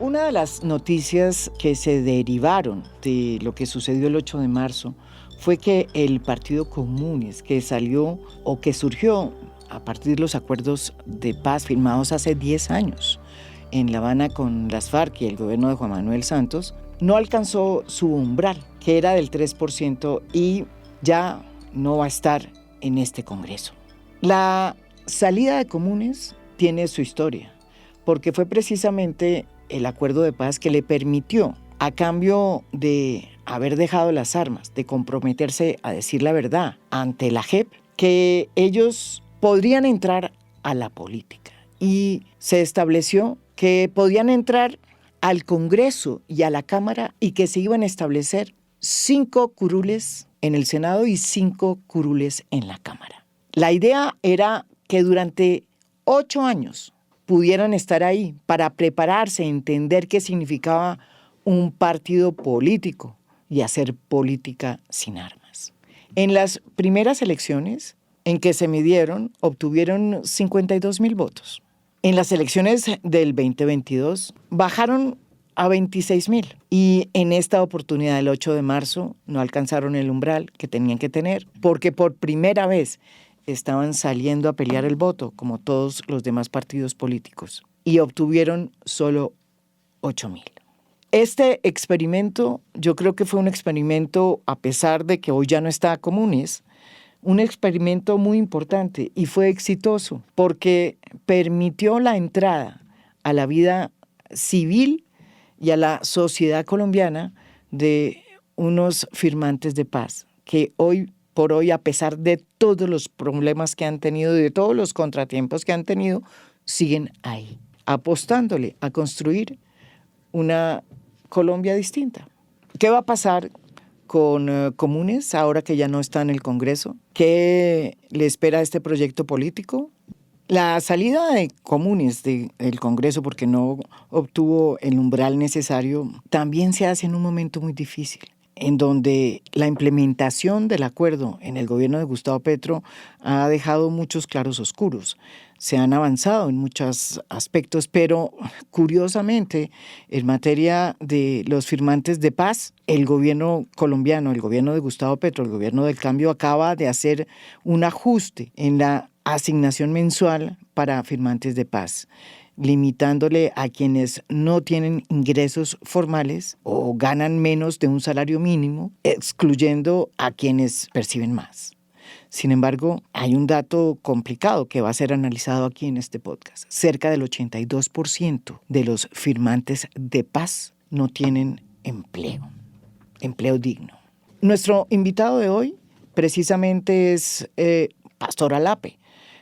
Una de las noticias que se derivaron de lo que sucedió el 8 de marzo fue que el Partido Comunes, que salió o que surgió a partir de los acuerdos de paz firmados hace 10 años en La Habana con las FARC y el gobierno de Juan Manuel Santos, no alcanzó su umbral, que era del 3%, y ya no va a estar en este Congreso. La salida de Comunes tiene su historia, porque fue precisamente el acuerdo de paz que le permitió, a cambio de haber dejado las armas, de comprometerse a decir la verdad ante la JEP, que ellos podrían entrar a la política. Y se estableció que podían entrar al Congreso y a la Cámara y que se iban a establecer 5 curules en el Senado y 5 curules en la Cámara. La idea era que durante 8 años pudieran estar ahí para prepararse, entender qué significaba un partido político y hacer política sin armas. En las primeras elecciones en que se midieron, obtuvieron 52,000 votos. En las elecciones del 2022 bajaron a 26,000 y en esta oportunidad, el 8 de marzo, no alcanzaron el umbral que tenían que tener porque por primera vez estaban saliendo a pelear el voto, como todos los demás partidos políticos, y obtuvieron solo 8,000. Este experimento, yo creo que fue un experimento, a pesar de que hoy ya no está Comunes, un experimento muy importante y fue exitoso porque permitió la entrada a la vida civil y a la sociedad colombiana de unos firmantes de paz que hoy por hoy, a pesar de todos los problemas que han tenido y de todos los contratiempos que han tenido, siguen ahí, apostándole a construir una Colombia distinta. ¿Qué va a pasar con Comunes ahora que ya no está en el Congreso? ¿Qué le espera a este proyecto político? La salida de Comunes del Congreso, porque no obtuvo el umbral necesario, también se hace en un momento muy difícil, en donde la implementación del acuerdo en el gobierno de Gustavo Petro ha dejado muchos claros oscuros. Se han avanzado en muchos aspectos, pero curiosamente, en materia de los firmantes de paz, el gobierno colombiano, el gobierno de Gustavo Petro, el gobierno del cambio, acaba de hacer un ajuste en la asignación mensual para firmantes de paz, limitándole a quienes no tienen ingresos formales o ganan menos de un salario mínimo, excluyendo a quienes perciben más. Sin embargo, hay un dato complicado que va a ser analizado aquí en este podcast. Cerca del 82% de los firmantes de paz no tienen empleo digno. Nuestro invitado de hoy precisamente es Pastor Alape.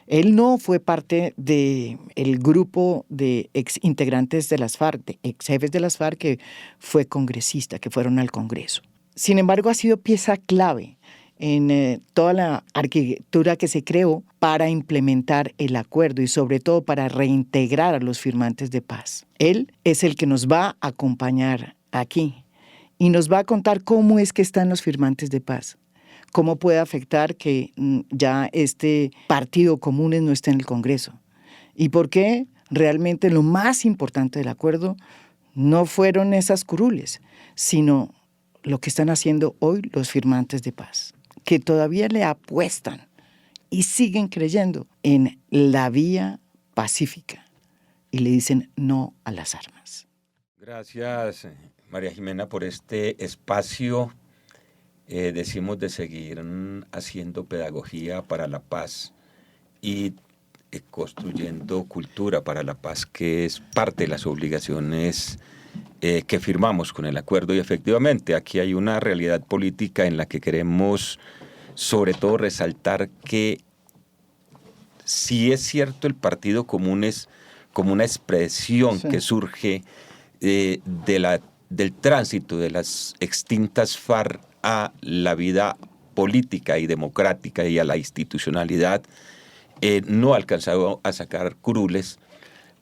Él no fue parte del grupo de ex integrantes de las FARC, de ex jefes de las FARC, que fue congresista, que fueron al Congreso. Sin embargo, ha sido pieza clave en toda la arquitectura que se creó para implementar el acuerdo y sobre todo para reintegrar a los firmantes de paz. Él es el que nos va a acompañar aquí y nos va a contar cómo es que están los firmantes de paz, cómo puede afectar que ya este partido Comunes no esté en el Congreso y por qué realmente lo más importante del acuerdo no fueron esas curules, sino lo que están haciendo hoy los firmantes de paz, que todavía le apuestan y siguen creyendo en la vía pacífica y le dicen no a las armas. Gracias, María Jimena, por este espacio. Decimos de seguir haciendo pedagogía para la paz y construyendo cultura para la paz, que es parte de las obligaciones que firmamos con el acuerdo. Y efectivamente, aquí hay una realidad política en la que queremos sobre todo resaltar que si es cierto el Partido Comunes como una expresión que surge del tránsito de las extintas FARC a la vida política y democrática y a la institucionalidad, no ha alcanzado a sacar curules.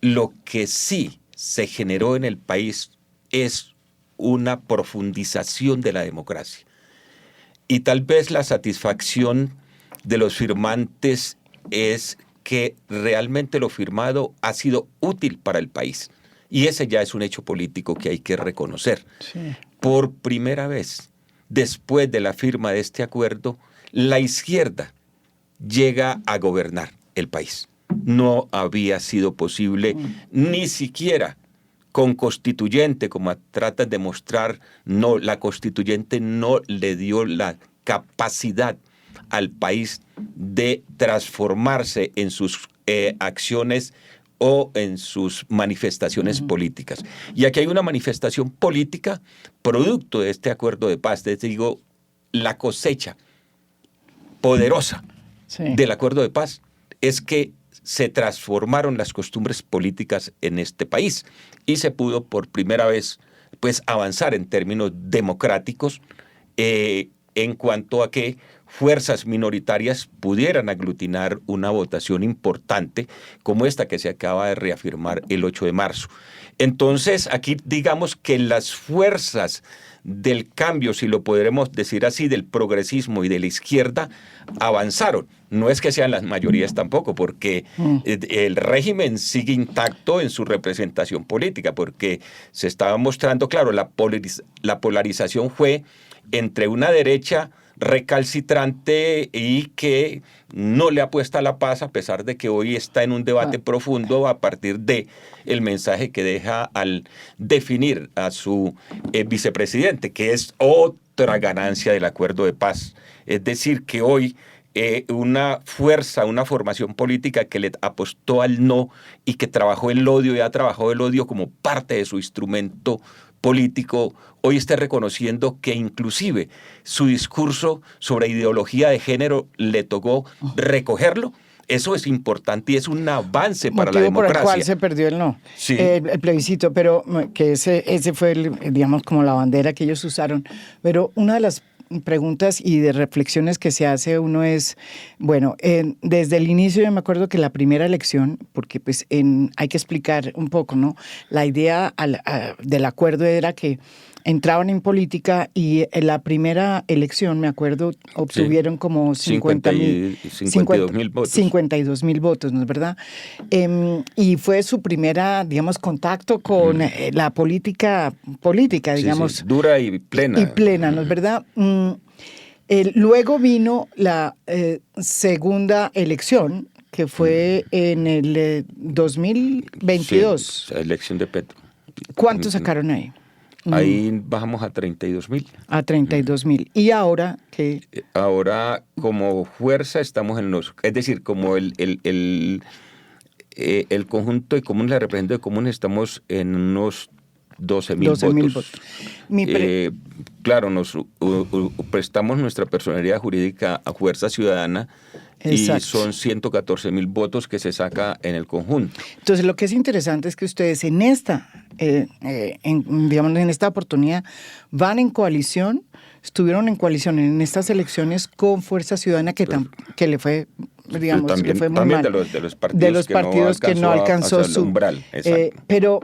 Lo que sí se generó en el país es una profundización de la democracia. Y tal vez la satisfacción de los firmantes es que realmente lo firmado ha sido útil para el país. Y ese ya es un hecho político que hay que reconocer. Sí. Por primera vez, después de la firma de este acuerdo, la izquierda llega a gobernar el país. No había sido posible ni siquiera con constituyente, como tratan de mostrar, no, la constituyente no le dio la capacidad al país de transformarse en sus acciones o en sus manifestaciones políticas. Y aquí hay una manifestación política producto de este acuerdo de paz, les digo, la cosecha poderosa del acuerdo de paz es que se transformaron las costumbres políticas en este país y se pudo por primera vez pues avanzar en términos democráticos en cuanto a que fuerzas minoritarias pudieran aglutinar una votación importante como esta que se acaba de reafirmar el 8 de marzo. Entonces, aquí digamos que las fuerzas del cambio, si lo podremos decir así, del progresismo y de la izquierda, avanzaron. No es que sean las mayorías tampoco, porque el régimen sigue intacto en su representación política, porque se estaba mostrando, claro, la polarización fue entre una derecha recalcitrante y que no le apuesta a la paz, a pesar de que hoy está en un debate profundo a partir de el mensaje que deja al definir a su vicepresidente, que es otra ganancia del acuerdo de paz. Es decir, que hoy una fuerza, una formación política que le apostó al no y que trabajó el odio y ha trabajado el odio como parte de su instrumento político, hoy está reconociendo que inclusive su discurso sobre ideología de género le tocó recogerlo. Eso es importante y es un avance para la democracia. Por el cual se perdió el no, sí. El plebiscito, pero que ese fue, digamos, como la bandera que ellos usaron. Pero una de las preguntas y de reflexiones que se hace uno es, bueno, desde el inicio yo me acuerdo que la primera elección, porque pues hay que explicar un poco, ¿no? La idea del acuerdo era que entraban en política y en la primera elección, me acuerdo, obtuvieron como 52,000 votos. 52,000 votos, ¿no es verdad? Y fue su primera, digamos, contacto con la política, digamos. Sí, dura y plena. Y plena, ¿no es verdad? Luego vino la segunda elección, que fue en el 2022. Sí, la elección de Petro. ¿Cuántos sacaron ahí? Ahí bajamos a 32,000. A 32,000. ¿Y ahora qué? Ahora, como fuerza, estamos en los... Es decir, como el conjunto de comunes, la representación de comunes, estamos en unos 12,000 votos. Claro, nos prestamos nuestra personería jurídica a Fuerza Ciudadana. Exacto. Y son 114,000 votos que se saca en el conjunto. Entonces, lo que es interesante es que ustedes en esta, digamos, en esta oportunidad van en coalición, estuvieron en coalición en estas elecciones con Fuerza Ciudadana que le fue, digamos, también, le fue muy también mal. De los partidos que no alcanzó su umbral. Pero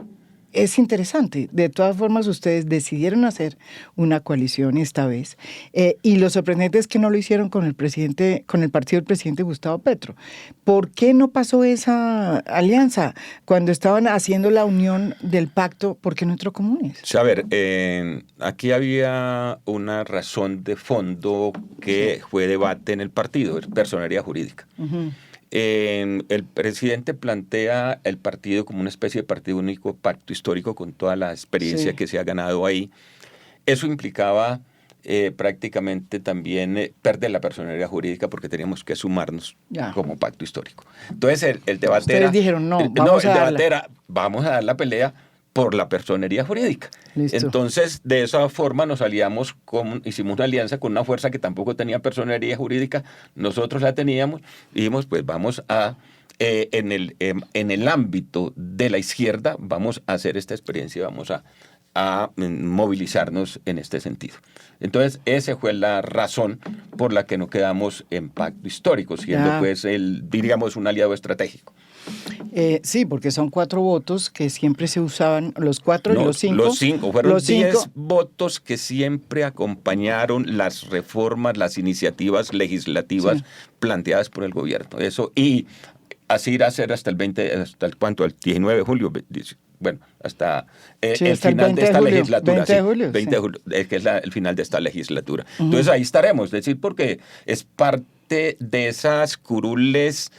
es interesante. De todas formas, ustedes decidieron hacer una coalición esta vez. Y lo sorprendente es que no lo hicieron con el partido del presidente Gustavo Petro. ¿Por qué no pasó esa alianza? Cuando estaban haciendo la unión del pacto, ¿por qué no entró Comunes? A ver, aquí había una razón de fondo que fue debate en el partido, personería jurídica. El presidente plantea el partido como una especie de partido único, pacto histórico, con toda la experiencia que se ha ganado ahí. Eso implicaba prácticamente también perder la personería jurídica porque teníamos que sumarnos como pacto histórico. Entonces el debate Ustedes dijeron, vamos a dar la pelea por la personería jurídica. Listo. Entonces, de esa forma nos aliamos, hicimos una alianza con una fuerza que tampoco tenía personería jurídica, nosotros la teníamos, y dijimos, pues vamos a, en el ámbito de la izquierda, vamos a hacer esta experiencia y vamos a movilizarnos en este sentido. Entonces, esa fue la razón por la que no quedamos en pacto histórico, siendo pues diríamos, un aliado estratégico. Sí, porque son 4 votos que siempre se usaban, los 4 y los 5. Los 5, fueron 10 votos que siempre acompañaron las reformas, las iniciativas legislativas planteadas por el gobierno. Eso, y así irá a ser hasta el 19 de julio, bueno, hasta Sí, el hasta el final 20 de esta de julio, legislatura. 20 de sí, julio, 20 sí. de julio, es que es el final de esta legislatura. Entonces ahí estaremos, es decir, porque es parte de esas curules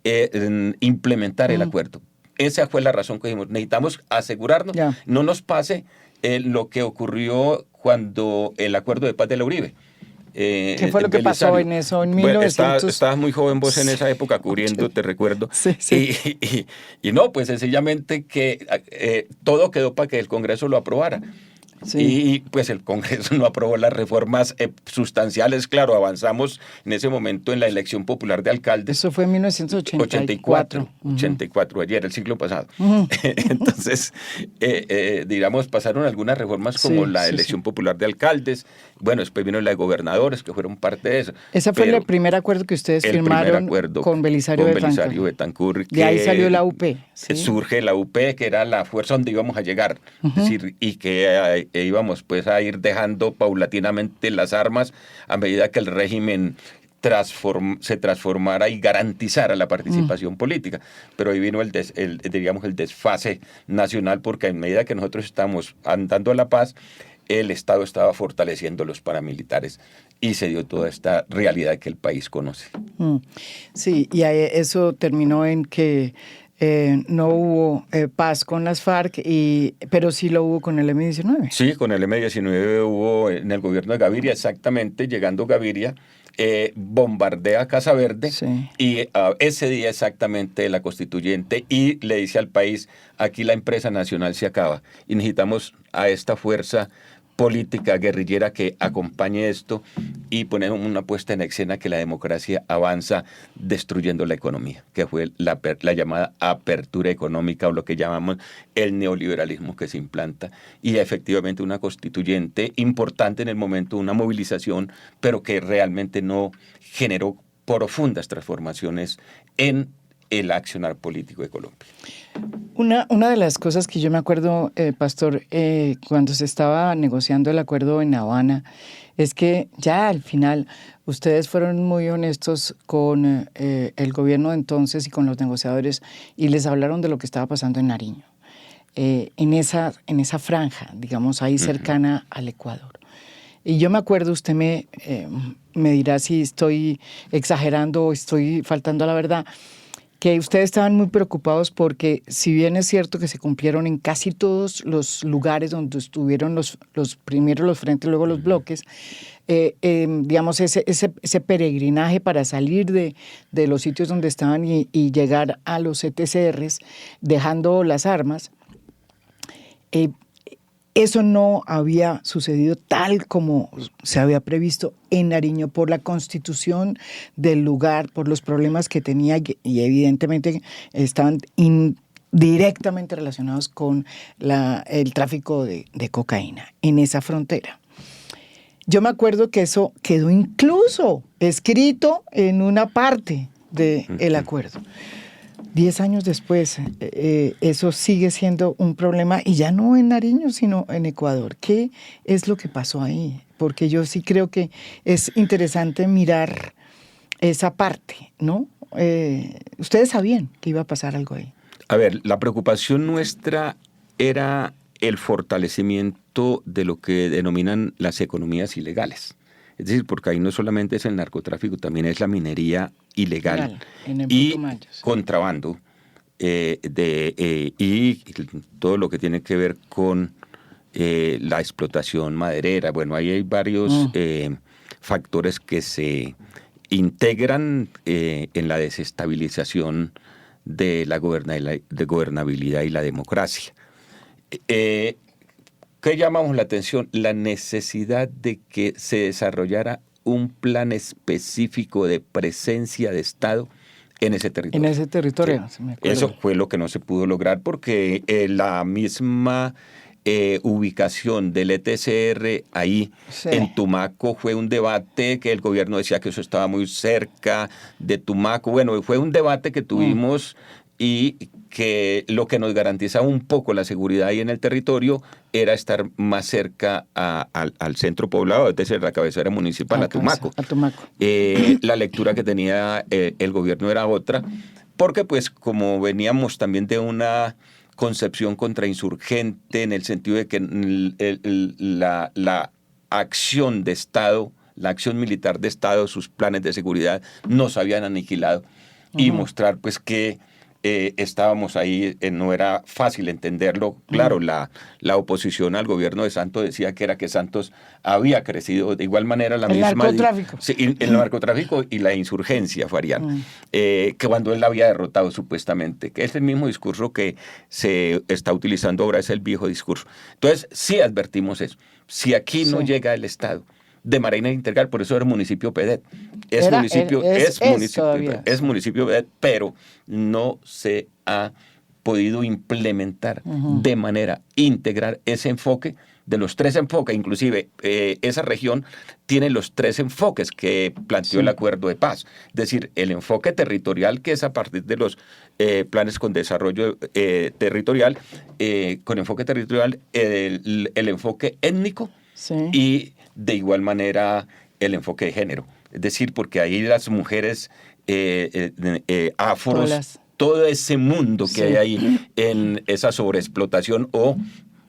en implementar el acuerdo. Esa fue la razón que dijimos, necesitamos asegurarnos, Ya. no nos pase lo que ocurrió cuando el acuerdo de paz de la Uribe. ¿Qué fue lo que pasó Belisario. en eso en Bueno, 1900? estabas muy joven vos en esa época cubriendo, te recuerdo. Sí, sí. Y no, pues sencillamente que todo quedó para que el Congreso lo aprobara. Sí. Y pues el Congreso no aprobó las reformas sustanciales. Claro, avanzamos en ese momento en la elección popular de alcaldes. Eso fue en 1984. 84, ayer, el siglo pasado. Entonces, digamos, pasaron algunas reformas como Sí, la sí, elección sí. popular de alcaldes. Bueno, después vino la de gobernadores, que fueron parte de eso. Ese fue Pero el primer acuerdo que ustedes el primer firmaron acuerdo con Belisario Betancur, De ahí que salió la UP. ¿sí? surge la UP, que era la fuerza donde íbamos a llegar. Es decir, y que íbamos pues a ir dejando paulatinamente las armas a medida que el régimen se transformara y garantizara la participación política. Pero ahí vino digamos, el desfase nacional, porque a medida que nosotros estamos andando a la paz, el Estado estaba fortaleciendo los paramilitares y se dio toda esta realidad que el país conoce. Sí, y eso terminó en que no hubo paz con las FARC, pero sí lo hubo con el M-19. Sí, con el M-19 hubo en el gobierno de Gaviria, exactamente, llegando Gaviria, bombardea Casa Verde Sí. y ese día exactamente la constituyente y le dice al país, aquí la empresa nacional se acaba y necesitamos a esta fuerza política guerrillera que acompañe esto y poner una puesta en escena que la democracia avanza destruyendo la economía, que fue la llamada apertura económica o lo que llamamos el neoliberalismo que se implanta y efectivamente una constituyente importante en el momento, una movilización, pero que realmente no generó profundas transformaciones en el accionar político de Colombia. Una de las cosas que yo me acuerdo, Pastor, cuando se estaba negociando el acuerdo en Habana, es que ya al final ustedes fueron muy honestos con el gobierno de entonces y con los negociadores y les hablaron de lo que estaba pasando en Nariño, en esa franja, digamos, ahí cercana al Ecuador. Y yo me acuerdo, usted me dirá si estoy exagerando o estoy faltando a la verdad, que ustedes estaban muy preocupados porque si bien es cierto que se cumplieron en casi todos los lugares donde estuvieron primero los frentes, luego los bloques, digamos, ese peregrinaje para salir de los sitios donde estaban y llegar a los ETCRs, dejando las armas, eso no había sucedido tal como se había previsto en Nariño por la constitución del lugar, por los problemas que tenía y evidentemente estaban directamente relacionados con el tráfico de cocaína en esa frontera. Yo me acuerdo que eso quedó incluso escrito en una parte del acuerdo. 10 años después, eso sigue siendo un problema, y ya no en Nariño, sino en Ecuador. ¿Qué es lo que pasó ahí? Porque yo sí creo que es interesante mirar esa parte, ¿no? Ustedes sabían que iba a pasar algo ahí. A ver, la preocupación nuestra era el fortalecimiento de lo que denominan las economías ilegales. Es decir, porque ahí no solamente es el narcotráfico, también es la minería ilegal y contrabando y todo lo que tiene que ver con la explotación maderera. Bueno, ahí hay varios factores que se integran en la desestabilización de la gobernabilidad y la democracia. ¿Qué llamamos la atención? La necesidad de que se desarrollara un plan específico de presencia de Estado en ese territorio. En ese territorio, sí. Eso fue lo que no se pudo lograr porque la misma ubicación del ETCR ahí en Tumaco fue un debate que el gobierno decía que eso estaba muy cerca de Tumaco. Bueno, fue un debate que tuvimos y que lo que nos garantizaba un poco la seguridad ahí en el territorio era estar más cerca al centro poblado, es decir, la cabecera municipal, a Tumaco. La lectura que tenía el gobierno era otra, porque pues como veníamos también de una concepción contrainsurgente en el sentido de que la acción de Estado, la acción militar de Estado, sus planes de seguridad nos habían aniquilado y mostrar pues que estábamos ahí, no era fácil entenderlo. Claro, la oposición al gobierno de Santos decía que era que Santos había crecido de igual manera la misma... El narcotráfico. Sí, el narcotráfico y la insurgencia, Farian, que cuando él la había derrotado supuestamente, que es el mismo discurso que se está utilizando ahora, es el viejo discurso. Entonces, sí advertimos eso. Si aquí no llega el Estado de manera integral, por eso era municipio PEDET. Es municipio PEDET, pero no se ha podido implementar de manera integral ese enfoque de los 3 enfoques. Inclusive esa región tiene los 3 enfoques que planteó el acuerdo de paz. Es decir, el enfoque territorial, que es a partir de los planes con desarrollo territorial, con enfoque territorial, el enfoque étnico y de igual manera el enfoque de género. Es decir, porque ahí las mujeres afros, todo ese mundo que hay ahí en esa sobreexplotación o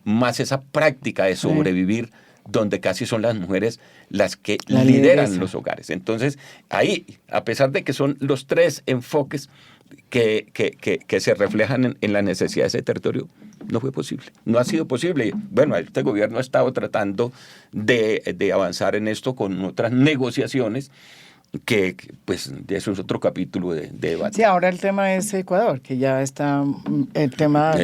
más esa práctica de sobrevivir, donde casi son las mujeres las que lideran los hogares. Entonces, ahí, a pesar de que son los 3 enfoques que se reflejan en la necesidad de ese territorio, no fue posible. No ha sido posible. Bueno, este gobierno ha estado tratando de avanzar en esto con otras negociaciones que pues eso es otro capítulo de debate. Sí, ahora el tema es Ecuador, que ya está el tema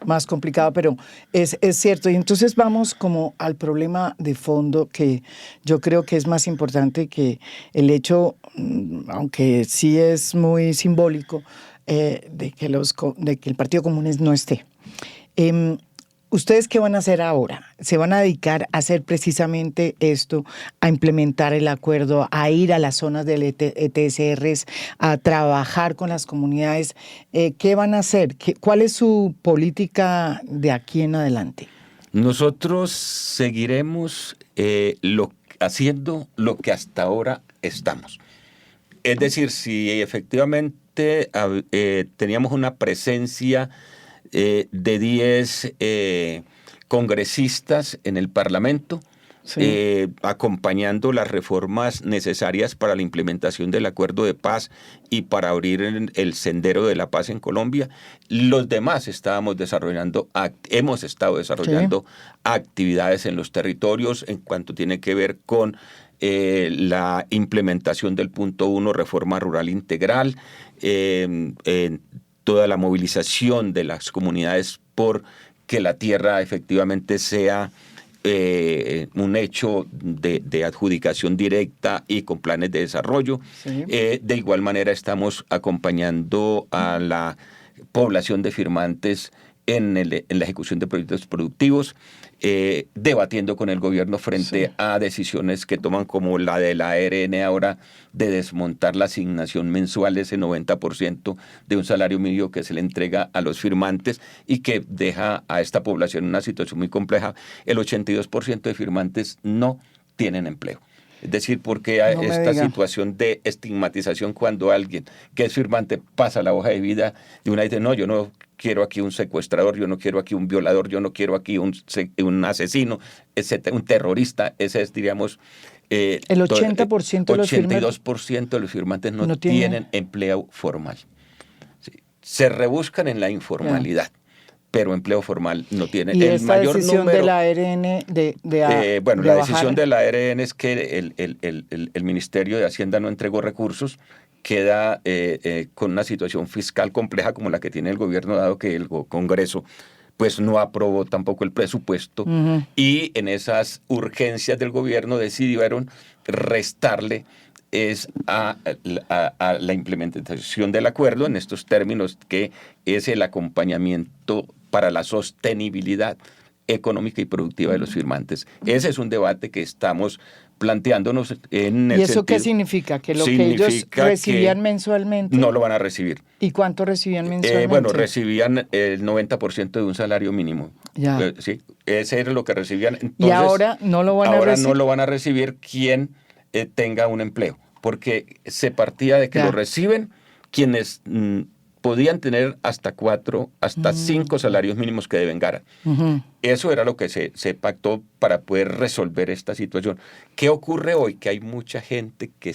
más complicado, pero es cierto. Y entonces vamos como al problema de fondo, que yo creo que es más importante que el hecho, aunque sí es muy simbólico, de que el Partido Comunes no esté. ¿Ustedes qué van a hacer ahora? ¿Se van a dedicar a hacer precisamente esto, a implementar el acuerdo, a ir a las zonas del ETSRs, a trabajar con las comunidades? ¿Qué van a hacer? ¿Cuál es su política de aquí en adelante? Nosotros seguiremos haciendo lo que hasta ahora estamos. Es decir, si efectivamente teníamos una presencia de 10 congresistas en el Parlamento, acompañando las reformas necesarias para la implementación del acuerdo de paz y para abrir el sendero de la paz en Colombia. Los demás hemos estado desarrollando actividades en los territorios en cuanto tiene que ver con la implementación del punto 1, reforma rural integral, toda la movilización de las comunidades por que la tierra efectivamente sea un hecho de adjudicación directa y con planes de desarrollo. De igual manera estamos acompañando a la población de firmantes en la ejecución de proyectos productivos, debatiendo con el gobierno frente a decisiones que toman como la de la ARN ahora de desmontar la asignación mensual de ese 90% de un salario mínimo que se le entrega a los firmantes y que deja a esta población en una situación muy compleja. El 82% de firmantes no tienen empleo. Es decir, porque hay esta situación de estigmatización cuando alguien que es firmante pasa la hoja de vida de una y dice, no, yo no quiero aquí un secuestrador, yo no quiero aquí un violador, yo no quiero aquí un asesino, etcétera, un terrorista. Ese es, diríamos... el 80% de los firmantes. 82% de los firmantes no tienen empleo formal. Sí. Se rebuscan en la informalidad. Pero empleo formal no tiene. ¿Y el mayor decisión número, de la ARN la decisión de la ARN es que el Ministerio de Hacienda no entregó recursos, queda con una situación fiscal compleja como la que tiene el gobierno, dado que el Congreso pues no aprobó tampoco el presupuesto, y en esas urgencias del gobierno decidieron restarle a la implementación del acuerdo en estos términos, que es el acompañamiento para la sostenibilidad económica y productiva de los firmantes. Ese es un debate que estamos planteándonos en el ¿Y eso qué significa? ¿Que lo que ellos recibían mensualmente? No lo van a recibir. ¿Y cuánto recibían mensualmente? Bueno, recibían el 90% de un salario mínimo. Ya. Sí, ese era lo que recibían. Entonces, ¿y ahora no lo van a recibir? Ahora no lo van a recibir quien tenga un empleo, porque se partía de que lo reciben quienes podían tener hasta 4, hasta 5 salarios mínimos que devengaran. Eso era lo que se pactó para poder resolver esta situación. ¿Qué ocurre hoy? Que hay mucha gente que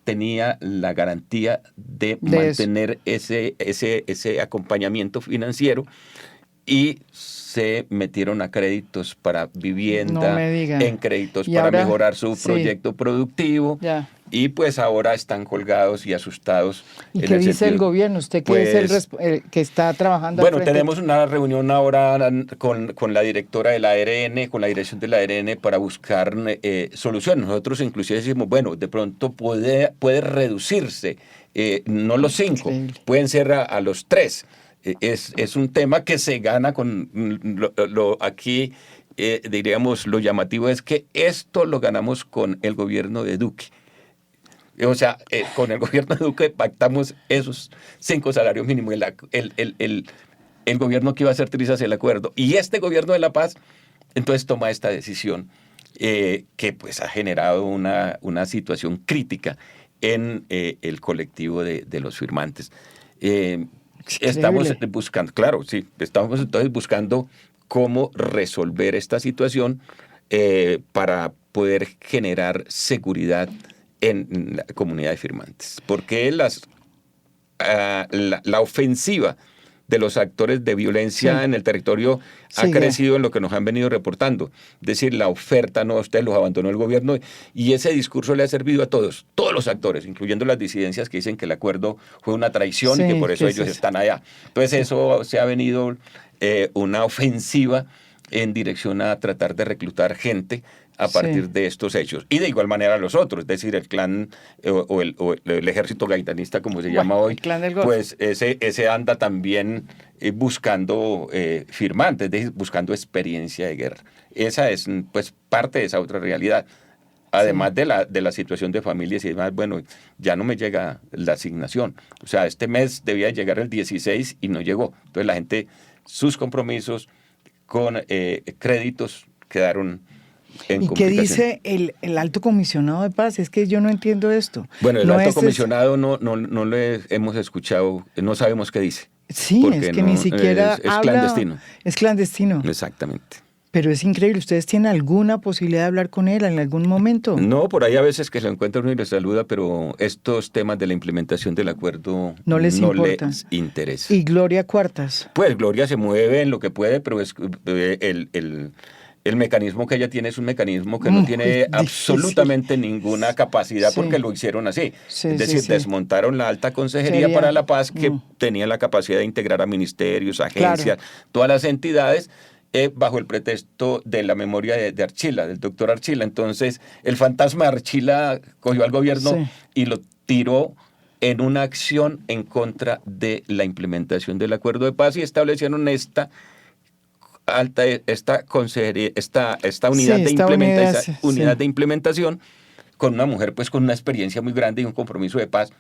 tenía la garantía de mantener ese acompañamiento financiero y se metieron a créditos para vivienda, en créditos para mejorar su proyecto productivo. Ya. Y pues ahora están colgados y asustados. ¿Y qué dice el gobierno? ¿Usted que es el que está trabajando? Bueno, tenemos una reunión ahora con la directora de la ARN, con la dirección de la ARN para buscar soluciones. Nosotros inclusive decimos, bueno, de pronto puede reducirse, no los 5, pueden ser a los 3. Es un tema que se gana con aquí, diríamos, lo llamativo es que esto lo ganamos con el gobierno de Duque. O sea, con el gobierno de Duque pactamos esos 5 salarios mínimos. El gobierno que iba a hacer trizas el acuerdo. Y este gobierno de La Paz, entonces toma esta decisión que pues ha generado una situación crítica en el colectivo de los firmantes. Estamos buscando, claro, sí, estamos entonces buscando cómo resolver esta situación para poder generar seguridad en la comunidad de firmantes. Porque la ofensiva de los actores de violencia en el territorio ha crecido en lo que nos han venido reportando. Es decir, la oferta, no, usted los abandonó el gobierno, y ese discurso le ha servido a todos los actores, incluyendo las disidencias que dicen que el acuerdo fue una traición y que por eso ellos están allá. Entonces eso se ha venido una ofensiva en dirección a tratar de reclutar gente a partir de estos hechos. Y de igual manera los otros, es decir, el clan o el ejército gaitanista, como se llama hoy, pues ese anda también buscando firmantes, es decir, buscando experiencia de guerra. Esa es pues parte de esa otra realidad. Además de la situación de familias y demás, bueno, ya no me llega la asignación. O sea, este mes debía llegar el 16 y no llegó. Entonces la gente, sus compromisos con créditos quedaron en ¿Y qué dice el alto comisionado de paz? Es que yo no entiendo esto. Bueno, el alto comisionado no le hemos escuchado, no sabemos qué dice. Sí, es que ni siquiera es clandestino. Es clandestino. Exactamente. Pero es increíble. ¿Ustedes tienen alguna posibilidad de hablar con él en algún momento? No, por ahí a veces que se lo encuentra uno y le saluda, pero estos temas de la implementación del acuerdo no les interesa. ¿Y Gloria Cuartas? Pues Gloria se mueve en lo que puede, pero es el mecanismo que ella tiene es un mecanismo que no tiene absolutamente ninguna capacidad porque lo hicieron así. Es decir, desmontaron la Alta Consejería para la Paz que tenía la capacidad de integrar a ministerios, agencias, todas las entidades, bajo el pretexto de la memoria de Archila, del doctor Archila. Entonces, el fantasma de Archila cogió al gobierno y lo tiró en una acción en contra de la implementación del acuerdo de paz y establecieron esta unidad de implementación con una mujer pues con una experiencia muy grande y un compromiso de paz,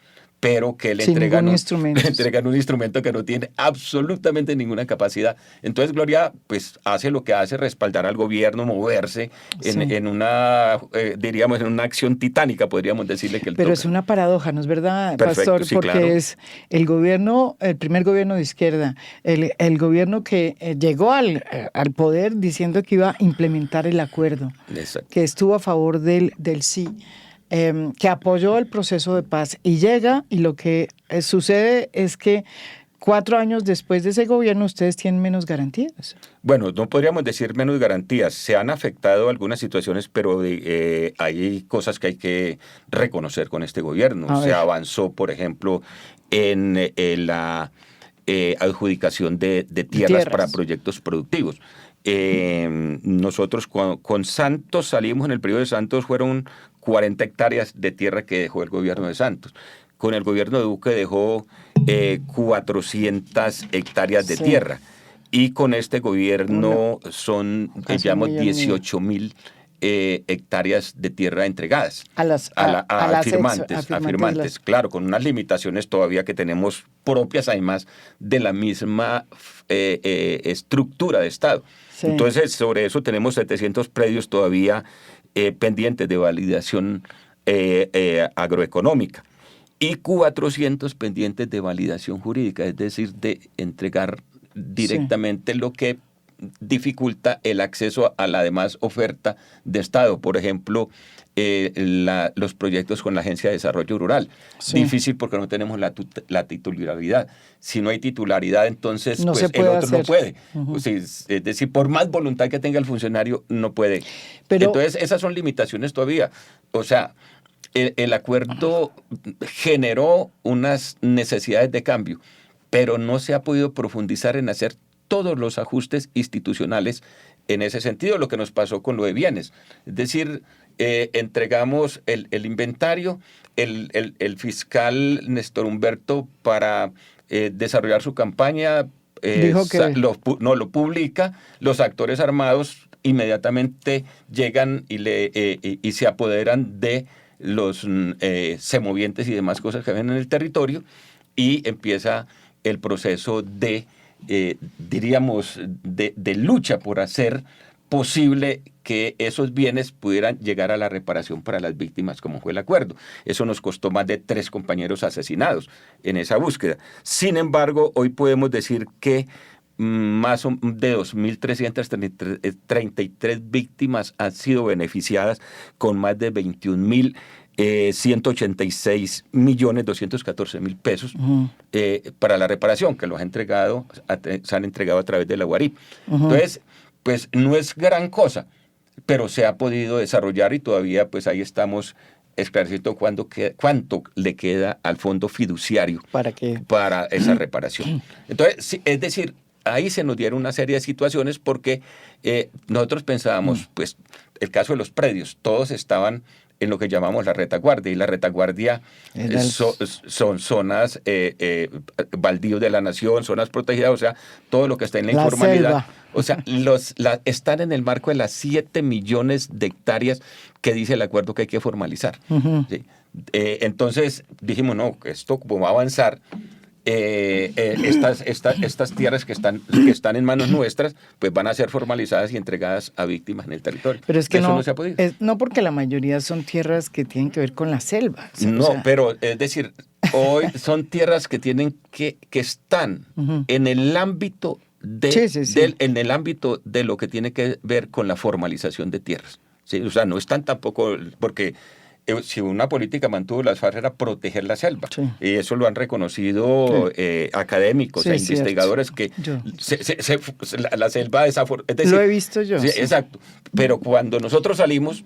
pero que le entregan un instrumento que no tiene absolutamente ninguna capacidad. Entonces Gloria pues hace lo que hace, respaldar al gobierno, moverse en una, diríamos, en una acción titánica, podríamos decirle que Pero es una paradoja, ¿no es verdad, Pastor? Porque es el gobierno, el primer gobierno de izquierda, el gobierno que llegó al poder diciendo que iba a implementar el acuerdo, que estuvo a favor del sí, que apoyó el proceso de paz y llega y lo que sucede es que 4 años después de ese gobierno ustedes tienen menos garantías. Bueno, no podríamos decir menos garantías. Se han afectado algunas situaciones, pero hay cosas que hay que reconocer con este gobierno. Se avanzó, por ejemplo, en la adjudicación de tierras para proyectos productivos. Nosotros con Santos salimos, en el periodo de Santos fueron 40 hectáreas de tierra que dejó el gobierno de Santos. Con el gobierno de Duque dejó 400 hectáreas de tierra. Y con este gobierno son, digamos, 18,000 hectáreas de tierra entregadas a firmantes. Claro, con unas limitaciones todavía que tenemos propias, además de la misma estructura de Estado. Entonces, sobre eso tenemos 700 predios todavía pendientes de validación agroeconómica. y 400 pendientes de validación jurídica, es decir, de entregar directamente lo que dificulta el acceso a la demás oferta de Estado. Por ejemplo, los proyectos con la Agencia de Desarrollo Rural. Sí. Difícil porque no tenemos la titularidad. Si no hay titularidad, entonces no pues, el otro hacer. No puede. Uh-huh. Es decir, por más voluntad que tenga el funcionario, no puede. Pero, entonces, esas son limitaciones todavía. O sea, el acuerdo generó unas necesidades de cambio, pero no se ha podido profundizar en hacer todos los ajustes institucionales en ese sentido, lo que nos pasó con lo de bienes. Es decir, entregamos el inventario, el fiscal Néstor Humberto para desarrollar su campaña, dijo que lo publica, los actores armados inmediatamente llegan y se apoderan de los semovientes y demás cosas que ven en el territorio, y empieza el proceso de diríamos, de lucha por hacer posible que esos bienes pudieran llegar a la reparación para las víctimas, como fue el acuerdo. Eso nos costó más de 3 compañeros asesinados en esa búsqueda. Sin embargo, hoy podemos decir que más de 2.333 víctimas han sido beneficiadas con más de 21.186.214.000 pesos para la reparación, que los se han entregado a través de la UARIP. Entonces, pues no es gran cosa, pero se ha podido desarrollar y todavía pues ahí estamos esclareciendo cuánto le queda al fondo fiduciario para esa reparación. Entonces, sí, es decir, ahí se nos dieron una serie de situaciones porque nosotros pensábamos, pues, el caso de los predios, todos estaban en lo que llamamos la retaguardia, y la retaguardia son zonas baldíos de la nación, zonas protegidas, o sea, todo lo que está en la informalidad. Selva. O sea, están en el marco de las 7 millones de hectáreas que dice el acuerdo que hay que formalizar. ¿Sí? Entonces dijimos, no, esto como va a avanzar, estas tierras que están en manos nuestras, pues van a ser formalizadas y entregadas a víctimas en el territorio. Pero es que eso no se ha podido. No, porque la mayoría son tierras que tienen que ver con la selva. No, pero es decir, hoy son tierras que están en el ámbito en el ámbito de lo que tiene que ver con la formalización de tierras. ¿Sí? O sea, no están tampoco, porque si una política mantuvo las FARC era proteger la selva, y eso lo han reconocido académicos e investigadores, que la selva es decir, lo he visto yo. Sí. Exacto, pero cuando nosotros salimos,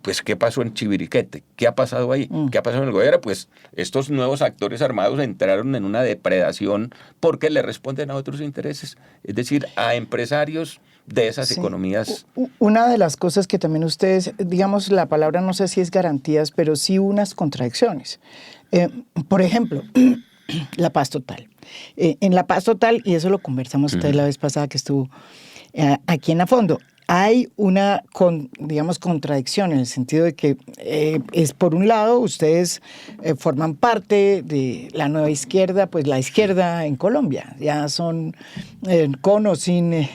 pues, ¿qué pasó en Chiviriquete? ¿Qué ha pasado ahí? ¿Qué ha pasado en el Guaviare? Pues estos nuevos actores armados entraron en una depredación porque le responden a otros intereses, es decir, a empresarios de esas economías. Una de las cosas que también ustedes, digamos, la palabra no sé si es garantías, pero sí unas contradicciones. Por ejemplo, la paz total. En la paz total, y eso lo conversamos ustedes la vez pasada que estuvo aquí en A Fondo, hay una, contradicción en el sentido de que es, por un lado, ustedes forman parte de la nueva izquierda, pues la izquierda en Colombia. Ya son con o sin...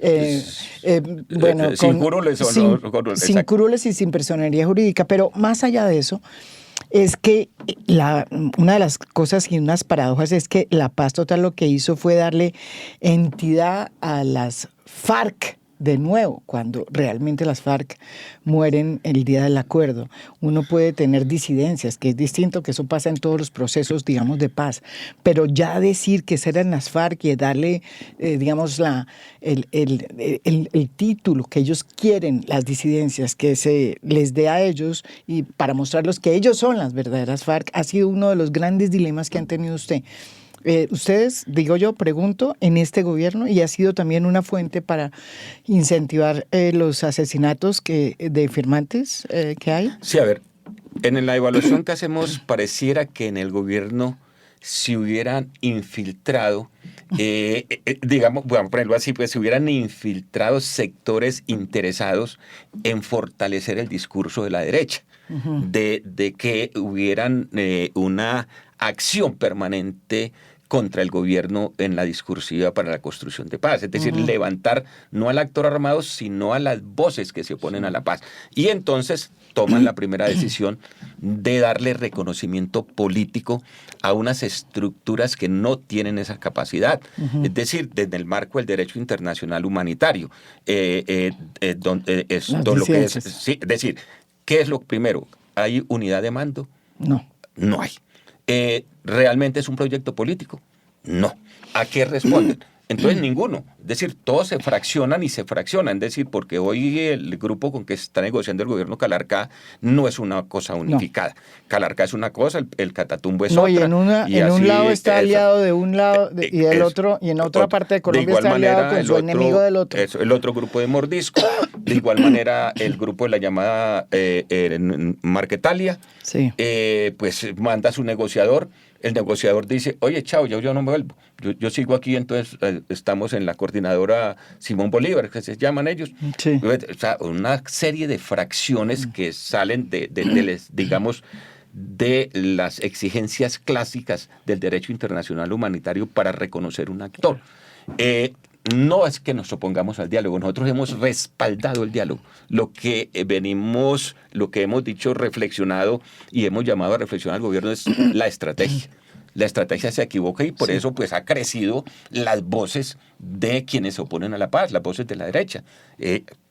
sin curules o no. Sin curules y sin personería jurídica. Pero más allá de eso, es que una de las cosas y unas paradojas es que la paz total lo que hizo fue darle entidad a las FARC, de nuevo, cuando realmente las FARC mueren el día del acuerdo. Uno puede tener disidencias, que es distinto, que eso pasa en todos los procesos, digamos, de paz. Pero ya decir que eran las FARC y darle, digamos, el título que ellos quieren, las disidencias, que se les dé a ellos, y para mostrarlos que ellos son las verdaderas FARC, ha sido uno de los grandes dilemas que han tenido usted. Ustedes, pregunto, en este gobierno, y ha sido también una fuente para incentivar los asesinatos de firmantes que hay. Sí, a ver, en la evaluación que hacemos pareciera que en el gobierno se hubieran infiltrado, digamos, bueno, ponerlo así, pues se hubieran infiltrado sectores interesados en fortalecer el discurso de la derecha, de que hubieran una acción permanente contra el gobierno en la discursiva para la construcción de paz. Es decir, levantar no al actor armado, sino a las voces que se oponen a la paz. Y entonces toman la primera decisión de darle reconocimiento político a unas estructuras que no tienen esa capacidad. Es decir, desde el marco del derecho internacional humanitario, donde es todo lo que es. Sí, es decir, ¿qué es lo primero? ¿Hay unidad de mando? No. No hay. ¿Realmente es un proyecto político? No. ¿A qué responden? Entonces ninguno. Es decir, todos se fraccionan y se fraccionan. Es decir, porque hoy el grupo con que está negociando el gobierno Calarcá no es una cosa unificada. No. Calarcá es una cosa, el Catatumbo es otra. Y en un lado está aliado de un lado y del otro, y en otra parte de Colombia está aliado con su enemigo del otro. El otro grupo de Mordisco. De igual manera, el grupo de la llamada Marquetalia, sí. Pues manda a su negociador. El negociador dice, oye, chao, yo no me vuelvo. Yo sigo aquí, entonces estamos en la coordinadora Simón Bolívar, que se llaman ellos. Sí. O sea, una serie de fracciones que salen digamos, de las exigencias clásicas del derecho internacional humanitario para reconocer un actor. No es que nos opongamos al diálogo, nosotros hemos respaldado el diálogo. Lo que hemos dicho, reflexionado y hemos llamado a reflexionar al gobierno es la estrategia. La estrategia se equivoca y por eso pues ha crecido las voces de quienes se oponen a la paz, las voces de la derecha.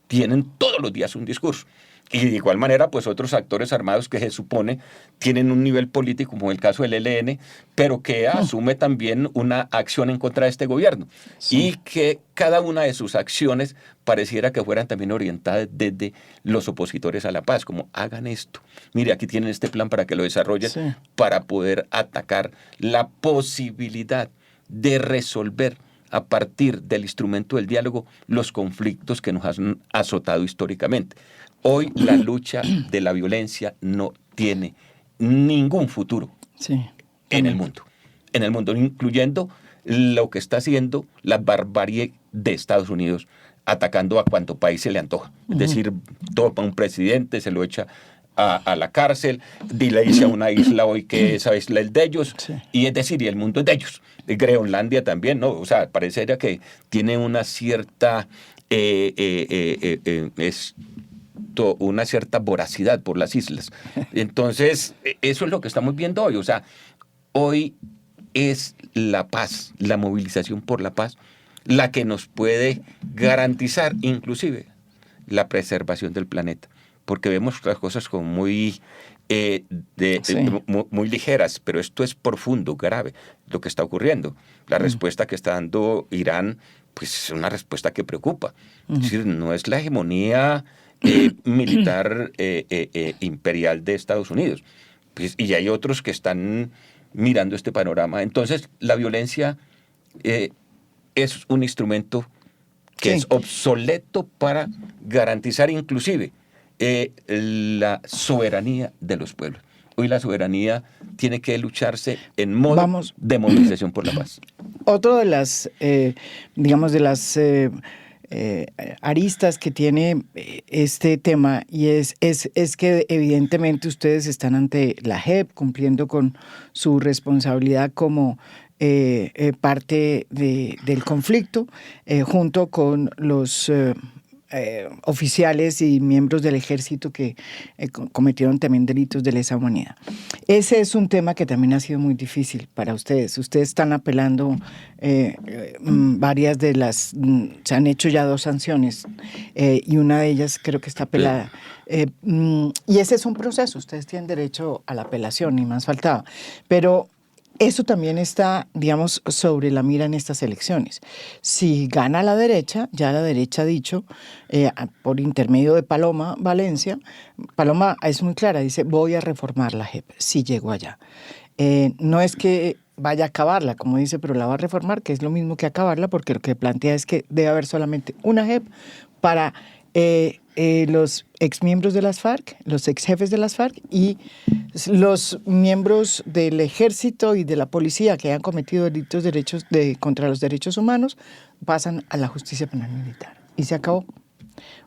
Tienen todos los días un discurso. Y de igual manera, pues otros actores armados que se supone tienen un nivel político, como el caso del ELN, pero que asume también una acción en contra de este gobierno. Sí. Y que cada una de sus acciones pareciera que fueran también orientadas desde los opositores a la paz, como hagan esto. Mire, aquí tienen este plan para que lo desarrollen, sí, para poder atacar la posibilidad de resolver a partir del instrumento del diálogo los conflictos que nos han azotado históricamente. Hoy la lucha de la violencia no tiene ningún futuro, sí, en el mundo. En el mundo, incluyendo lo que está haciendo la barbarie de Estados Unidos, atacando a cuanto país se le antoja. Es decir, toma un presidente, se lo echa a la cárcel, le dice a una isla hoy que esa isla es de ellos, sí, y es decir, y el mundo es de ellos. Groenlandia también, ¿no? O sea, parecería que tiene una cierta una cierta voracidad por las islas. Entonces, eso es lo que estamos viendo hoy. O sea, hoy es la paz, la movilización por la paz, la que nos puede garantizar inclusive la preservación del planeta. Porque vemos otras cosas como muy ligeras, pero esto es profundo, grave, lo que está ocurriendo. La respuesta que está dando Irán, pues es una respuesta que preocupa. Es decir, no es la hegemonía militar imperial de Estados Unidos. Pues, y hay otros que están mirando este panorama. Entonces, la violencia es un instrumento que es obsoleto para garantizar inclusive la soberanía de los pueblos. Hoy la soberanía tiene que lucharse en modo de movilización por la paz. Otro de las, digamos, de las aristas que tiene este tema y es que evidentemente ustedes están ante la JEP cumpliendo con su responsabilidad como parte del conflicto junto con los oficiales y miembros del ejército que cometieron también delitos de lesa humanidad. Ese es un tema que también ha sido muy difícil para ustedes. Ustedes están apelando varias de las, se han hecho ya 2 sanciones y una de ellas creo que está apelada. Y ese es un proceso, ustedes tienen derecho a la apelación, ni más faltaba. Pero eso también está, digamos, sobre la mira en estas elecciones. Si gana la derecha, ya la derecha ha dicho, por intermedio de Paloma Valencia, Paloma es muy clara, dice, voy a reformar la JEP, si llego allá. No es que vaya a acabarla, como dice, pero la va a reformar, que es lo mismo que acabarla, porque lo que plantea es que debe haber solamente una JEP para los exmiembros de las FARC, los exjefes de las FARC y los miembros del ejército y de la policía que hayan cometido delitos contra los derechos humanos pasan a la justicia penal militar. Y se acabó.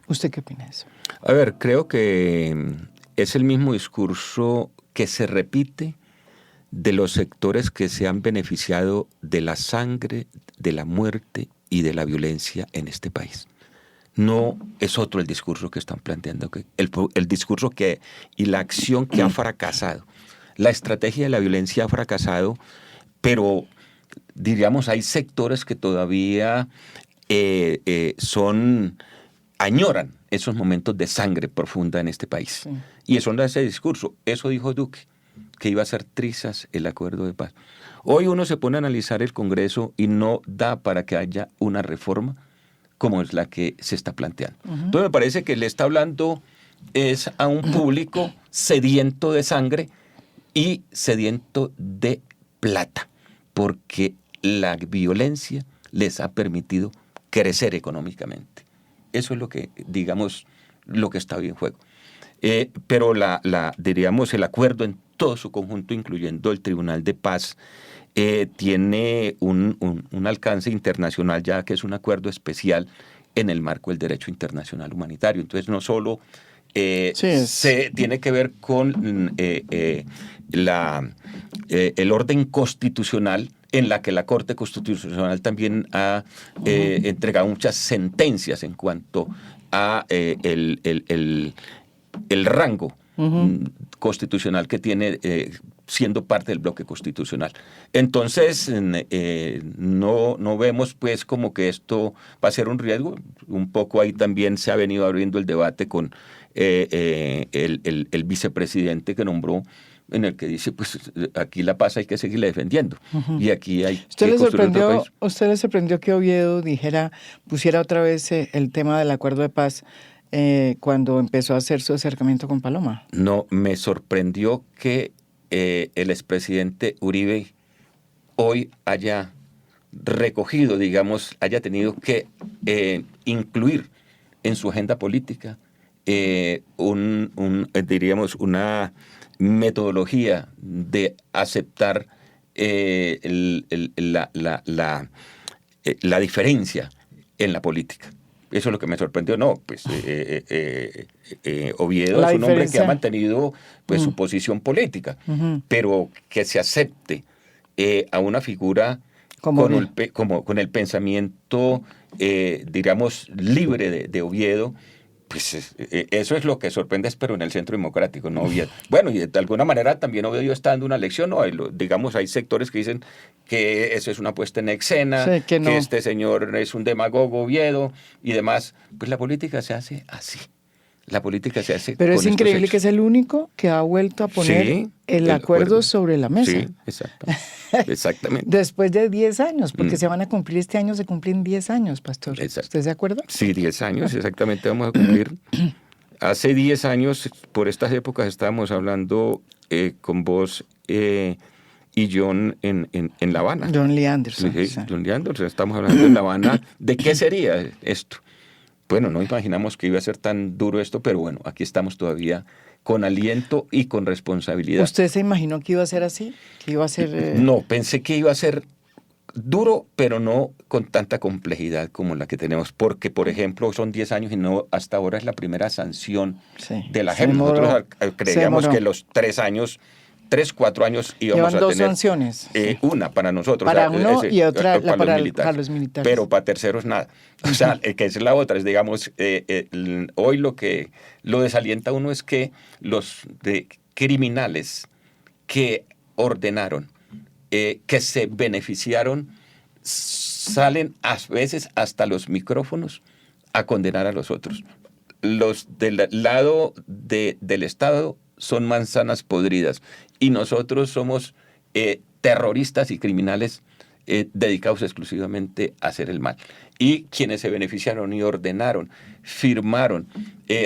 ¿Usted qué opina de eso? A ver, creo que es el mismo discurso que se repite de los sectores que se han beneficiado de la sangre, de la muerte y de la violencia en este país. No es otro el discurso que están planteando, el discurso y la acción que ha fracasado. La estrategia de la violencia ha fracasado, pero diríamos hay sectores que todavía añoran esos momentos de sangre profunda en este país. Sí. Y eso no es ese discurso. Eso dijo Duque, que iba a ser trizas el acuerdo de paz. Hoy uno se pone a analizar el Congreso y no da para que haya una reforma como es la que se está planteando. Entonces me parece que le está hablando es a un público sediento de sangre y sediento de plata, porque la violencia les ha permitido crecer económicamente. Eso es lo que, digamos, lo que está en juego. Pero diríamos, el acuerdo en todo su conjunto, incluyendo el Tribunal de Paz, tiene un alcance internacional, ya que es un acuerdo especial en el marco del derecho internacional humanitario. Entonces, no solo se tiene que ver con el orden constitucional, en la que la Corte Constitucional también ha entregado muchas sentencias en cuanto a el rango constitucional que tiene siendo parte del bloque constitucional. Entonces, no vemos pues como que esto va a ser un riesgo. Un poco ahí también se ha venido abriendo el debate con el vicepresidente que nombró, en el que dice, pues aquí la paz hay que seguirla defendiendo. Y aquí hay que construir otro país. ¿Usted le sorprendió que Oviedo pusiera otra vez el tema del acuerdo de paz cuando empezó a hacer su acercamiento con Paloma? No, me sorprendió que el expresidente Uribe hoy haya recogido, digamos, haya tenido que incluir en su agenda política diríamos, una metodología de aceptar la diferencia en la política. Eso es lo que me sorprendió. No, pues Oviedo es un hombre que ha mantenido pues, su posición política, pero que se acepte a una figura con el pensamiento, digamos, libre de Oviedo. Pues eso es lo que sorprende, pero en el Centro Democrático, ¿no? Bueno, y de alguna manera también Oviedo está dando una lección, ¿no? Digamos, hay sectores que dicen que eso es una puesta en escena, sí, que este señor es un demagogo, Oviedo, y demás. Pues la política se hace así. La política se hace Pero es increíble que es el único que ha vuelto a poner el acuerdo sobre la mesa. Sí, exactamente. Después de 10 años, porque se van a cumplir este año, se cumplen 10 años, pastor. Exacto. ¿Usted se acuerda? Sí, 10 años, exactamente vamos a cumplir. Hace 10 años, por estas épocas, estábamos hablando con vos y John en La Habana. John Lee Anderson. Sí. John Lee Anderson, estamos hablando en La Habana. ¿De qué sería esto? Bueno, no imaginamos que iba a ser tan duro esto, pero bueno, aquí estamos todavía con aliento y con responsabilidad. ¿Usted se imaginó que iba a ser así? ¿Que iba a ser...? No, pensé que iba a ser duro, pero no con tanta complejidad como la que tenemos, porque, por ejemplo, son 10 años y no hasta ahora es la primera sanción de la JEP. Nosotros creíamos que los 4 años íbamos a tener 2 sanciones. Una para nosotros. Para uno y otra para los militares. Pero para terceros nada. O sea, que es la otra. Es, digamos, hoy lo desalienta a uno es que los criminales que ordenaron, que se beneficiaron, salen a veces hasta los micrófonos a condenar a los otros. Los del lado del Estado son manzanas podridas y nosotros somos terroristas y criminales dedicados exclusivamente a hacer el mal. Y quienes se beneficiaron y ordenaron, firmaron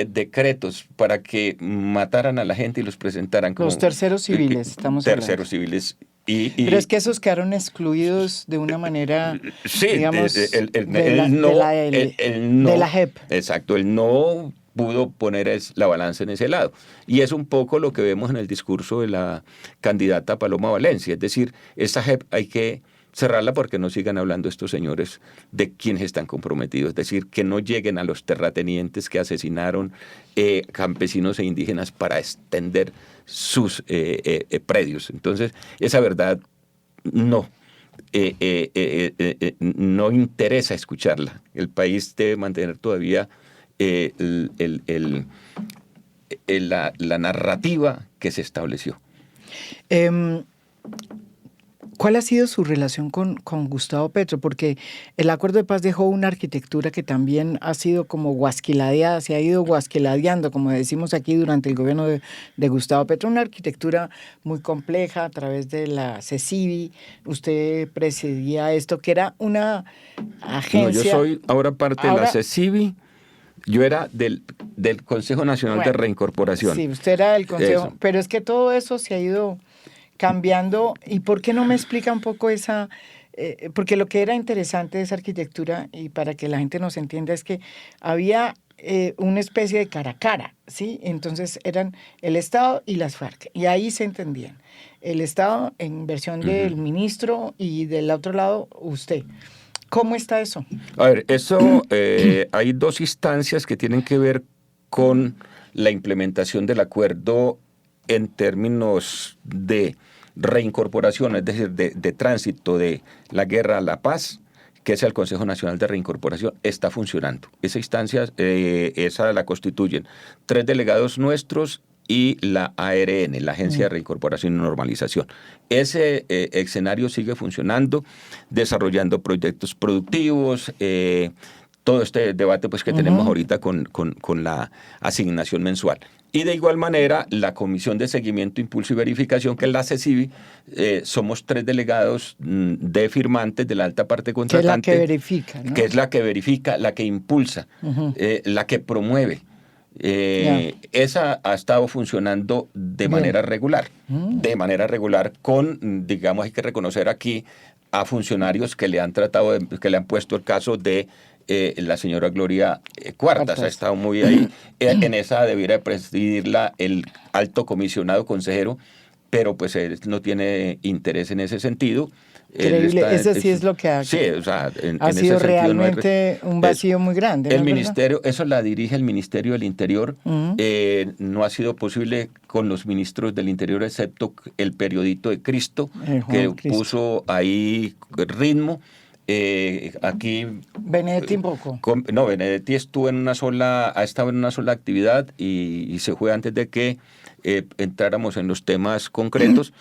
decretos para que mataran a la gente y los presentaran como... Los terceros civiles, estamos hablando. Terceros civiles. Pero es que esos quedaron excluidos de una manera, sí, digamos, de la JEP. Exacto, el no pudo poner la balanza en ese lado. Y es un poco lo que vemos en el discurso de la candidata Paloma Valencia. Es decir, esta JEP hay que cerrarla porque no sigan hablando estos señores de quienes están comprometidos, es decir, que no lleguen a los terratenientes que asesinaron campesinos e indígenas para extender sus predios. Entonces, esa verdad no. No interesa escucharla. El país debe mantener todavía la narrativa que se estableció. ¿Cuál ha sido su relación con Gustavo Petro? Porque el acuerdo de paz dejó una arquitectura que también ha sido como guasquiladeada, se ha ido guasquiladeando, como decimos aquí, durante el gobierno de Gustavo Petro, una arquitectura muy compleja a través de la CECIBI. Usted presidía esto, que era una agencia... No, yo soy ahora parte de la CECIBI. Yo era del Consejo Nacional de Reincorporación. Sí, usted era del Consejo, eso. Pero es que todo eso se ha ido cambiando. ¿Y por qué no me explica un poco esa...? Porque lo que era interesante de esa arquitectura, y para que la gente nos entienda, es que había una especie de cara a cara, ¿sí? Entonces eran el Estado y las FARC, y ahí se entendían. El Estado en versión del ministro y del otro lado usted. ¿Cómo está eso? A ver, eso hay dos instancias que tienen que ver con la implementación del acuerdo en términos de reincorporación, es decir, de tránsito de la guerra a la paz, que es el Consejo Nacional de Reincorporación, está funcionando. Esa instancia, esa la constituyen 3 delegados nuestros y la ARN, la Agencia de Reincorporación y Normalización. Ese escenario sigue funcionando, desarrollando proyectos productivos, todo este debate pues, que tenemos ahorita con la asignación mensual. Y de igual manera, la Comisión de Seguimiento, Impulso y Verificación, que es la CECIBI, somos 3 delegados de firmantes de la alta parte contratante. Que es la que verifica, ¿no? Que es la que verifica, la que impulsa, la que promueve. Esa ha estado funcionando de manera regular, con, digamos, hay que reconocer aquí a funcionarios que le han tratado, que le han puesto el caso de la señora Gloria Cuartas. Ha estado muy ahí. En esa debiera presidirla el alto comisionado consejero, pero pues él no tiene interés en ese sentido. Increíble, eso sí es lo que ha, sí, o sea, ha sido realmente un vacío muy grande. El ministerio, eso la dirige el Ministerio del Interior. No ha sido posible con los ministros del Interior, excepto el periodito de Cristo, que puso ahí ritmo. Aquí Benedetti un poco. Benedetti estuvo ha estado en una sola actividad y se fue antes de que entráramos en los temas concretos.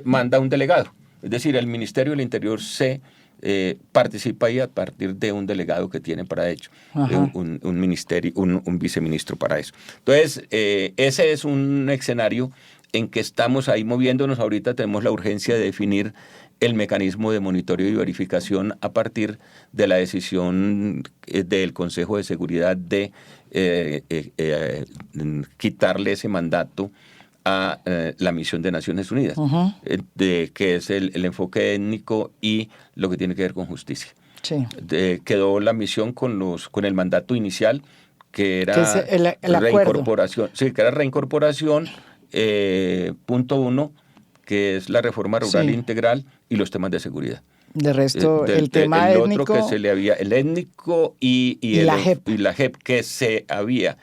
Manda un delegado. Es decir, el Ministerio del Interior se participa ahí a partir de un delegado que tiene para ello, un ministerio, un viceministro para eso. Entonces, ese es un escenario en que estamos ahí moviéndonos. Ahorita tenemos la urgencia de definir el mecanismo de monitoreo y verificación a partir de la decisión del Consejo de Seguridad de quitarle ese mandato a la misión de Naciones Unidas, que es el enfoque étnico y lo que tiene que ver con justicia. Sí. Quedó la misión con el mandato inicial, que era el reincorporación. Sí, que era reincorporación, punto 1, que es la reforma rural integral y los temas de seguridad. De resto, el tema étnico... otro que se le había, el étnico y la JEP. Y la JEP, que se había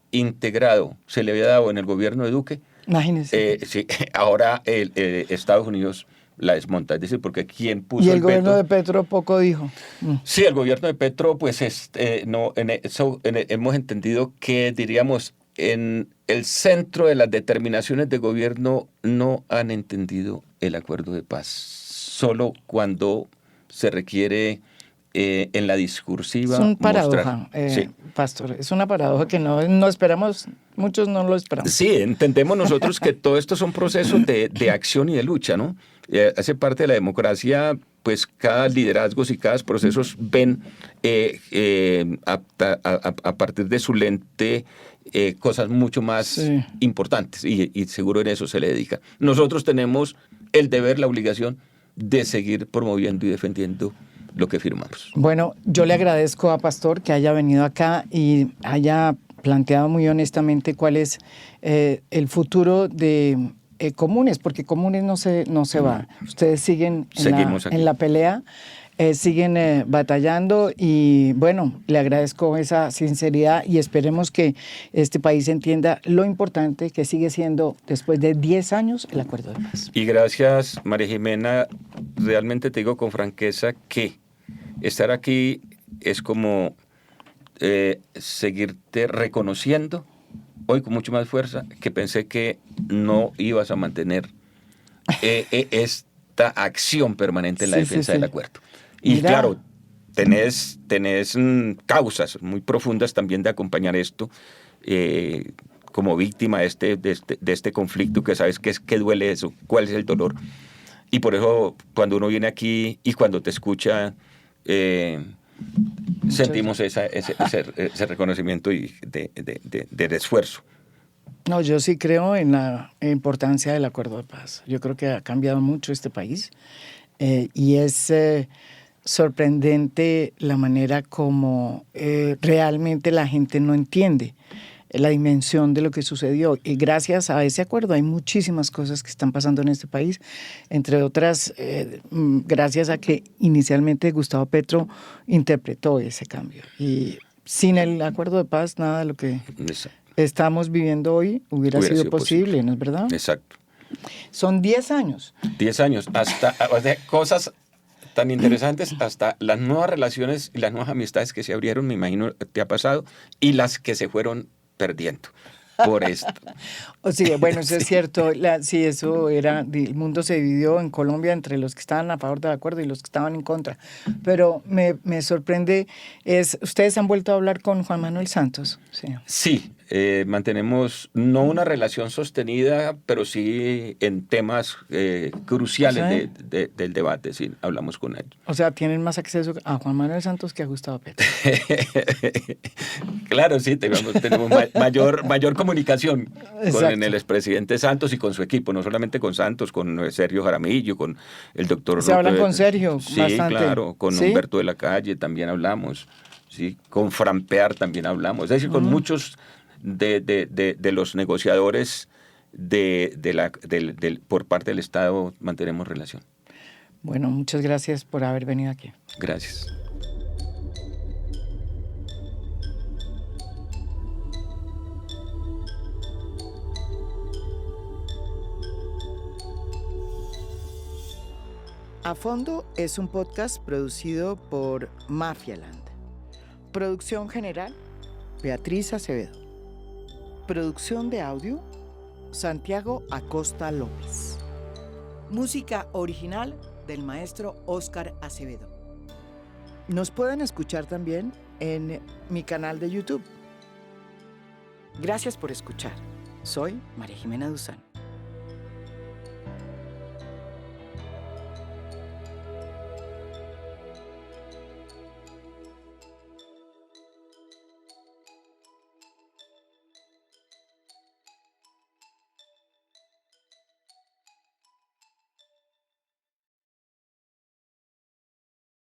integrado, se le había dado en el gobierno de Duque. Imagínese. Sí, ahora Estados Unidos la desmonta, es decir, porque ¿quién puso y el gobierno veto? de Petro poco dijo. Sí, el gobierno de Petro, pues hemos entendido que, diríamos, en el centro de las determinaciones de gobierno no han entendido el acuerdo de paz. Solo cuando se requiere en la discursiva. Es una paradoja, sí. Pastor, es una paradoja que no esperamos, muchos no lo esperamos. Sí, entendemos nosotros que todo esto son procesos de acción y de lucha, ¿no? Hace parte de la democracia, pues cada liderazgo y cada proceso ven a partir de su lente cosas mucho más importantes y seguro en eso se le dedica. Nosotros tenemos el deber, la obligación de seguir promoviendo y defendiendo lo que firmamos. Bueno, yo le agradezco a Pastor que haya venido acá y haya planteado muy honestamente cuál es el futuro de Comunes, porque Comunes no se va. Ustedes siguen Seguimos aquí. en la pelea, siguen batallando y bueno, le agradezco esa sinceridad y esperemos que este país entienda lo importante que sigue siendo después de 10 años el acuerdo de paz. Y gracias, María Jimena. Realmente te digo con franqueza que estar aquí es como seguirte reconociendo hoy con mucho más fuerza, que pensé que no ibas a mantener esta acción permanente en la defensa del acuerdo. Y mira, claro, tenés causas muy profundas también de acompañar esto como víctima de este conflicto, que sabes que duele eso, cuál es el dolor. Y por eso cuando uno viene aquí y cuando te escucha, sentimos ese reconocimiento y del esfuerzo. No, yo sí creo en la importancia del acuerdo de paz. Yo creo que ha cambiado mucho este país y es sorprendente la manera como realmente la gente no entiende la dimensión de lo que sucedió. Y gracias a ese acuerdo hay muchísimas cosas que están pasando en este país, entre otras, gracias a que inicialmente Gustavo Petro interpretó ese cambio. Y sin el acuerdo de paz, nada de lo que estamos viviendo hoy hubiera sido posible, ¿no es verdad? Exacto. Son 10 años. 10 años, hasta cosas tan interesantes, hasta las nuevas relaciones y las nuevas amistades que se abrieron, me imagino te ha pasado, y las que se fueron perdiendo por esto. Sí, bueno, eso es cierto. Sí, eso era, el mundo se dividió en Colombia entre los que estaban a favor del acuerdo y los que estaban en contra. Pero me sorprende, ¿ustedes han vuelto a hablar con Juan Manuel Santos? Sí, mantenemos no una relación sostenida, pero sí en temas cruciales del debate, sí, hablamos con él. O sea, tienen más acceso a Juan Manuel Santos que a Gustavo Petro. Claro, sí, tenemos mayor comunicación con el expresidente Santos y con su equipo, no solamente con Santos, con Sergio Jaramillo, con el doctor... ¿Se hablan con Sergio? Sí, bastante. Claro, con Humberto de la Calle también hablamos, sí, con Frampear también hablamos, es decir, con muchos de los negociadores por parte del Estado mantenemos relación. Bueno, muchas gracias por haber venido aquí. Gracias. A Fondo es un podcast producido por Mafialand. Producción general, Beatriz Acevedo. Producción de audio, Santiago Acosta López. Música original del maestro Óscar Acevedo. Nos pueden escuchar también en mi canal de YouTube. Gracias por escuchar. Soy María Jimena Duzán.